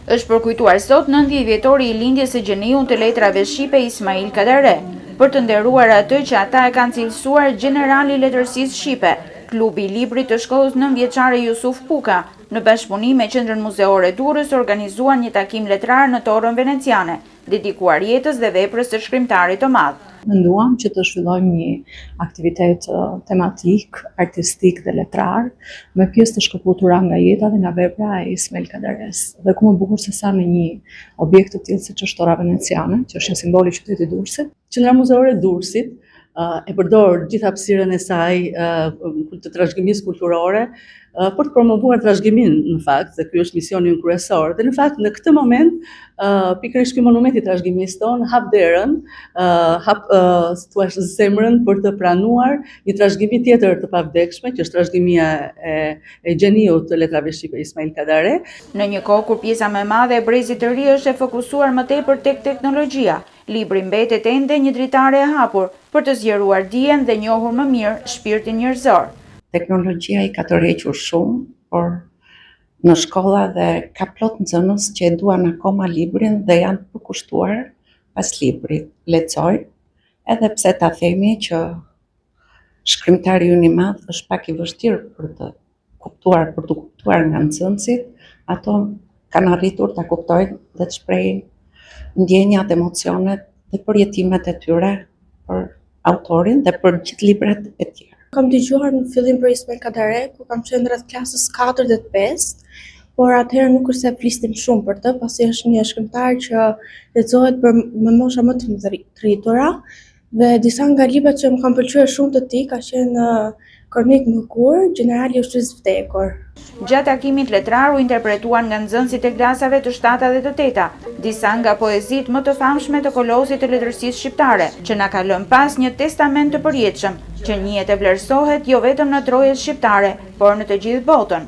Është përkujtuar sot 90 vjetori i lindjes së gjeniut të letrave shqipe Ismail Kadare, për të nderuar atë që ata e kanë cilësuar generali i letërsisë shqipe. Klubi i librit të shkollës nëntëvjeçare Jusuf Puka, në bashkëpunim me Qendrën Muzeore Durrës, organizuan një takim letrar në Torrën Veneciane, dedikuar jetës dhe veprës së shkrimtarit të madh. Menduam që të zhvillojmë një aktivitet tematik, artistik dhe letrar, me pjesë të shkëputura nga jeta dhe nga vepra e Ismail Kadares. Dhe ku më bukur se sa në një objekt të tillë siç është Torra Veneciane, që është një simbol i qytetit Durrësit. Qendra Muzeore e Durrësit e përdor gjithë hapësirën e saj të trashëgimisë kulturore për të promovuar trashëgimin, në fakt, dhe ky është misioni ynë kryesor. Dhe në fakt në këtë moment pikërisht ky monument i trashëgimisë tonë hap derën, thua zemrën për të pranuar një trashëgimi tjetër të pavdekshme, që është trashëgimia e gjeniut të letrave shqipe Ismail Kadare. Në një kohë kur pjesa më e madhe e brezit të ri është e fokusuar më tepër tek teknologjia, libri mbetet ende një dritare e hapur për të zgjeruar dijen dhe njohur më mirë shpirtin njerëzor. Teknologjia i ka tërhequr shumë, por në shkolla dhe ka plot nxënës që e duan akoma librin dhe janë të përkushtuar pas librit. Lexoj, edhe pse ta themi që shkrimtari ynë i madh është pak i vështirë për të kuptuar nga nxënësit, ato kanë arritur ta kuptojnë dhe të shprehin ndjenjat, emocionet dhe përjetimet e tyre për autorin dhe për gjithë librat e tjerë. Kam dëgjuar në fillim për Ismail Kadare, ku kam qenë rreth klasës 4 dhe 5, por atëherë nuk është se flisnim shumë për të, pasi është një shkrimtar që lexohet për me mosha më të rritura, dhe disa nga librat që më kanë pëlqyer shumë të tij ka qenë Kronik Mërkur, Generali i ushtrisë vdekur. Gjatë takimit letrar u interpretuan nga nxënësit e klasave të 7 dhe të 8 disa nga poezitë më të famshme të kolosit të letërsisë shqiptare, që na ka lënë pas një testament të përjetshëm, që njihet e vlerësohet jo vetëm në trojet shqiptare, por në të gjithë botën.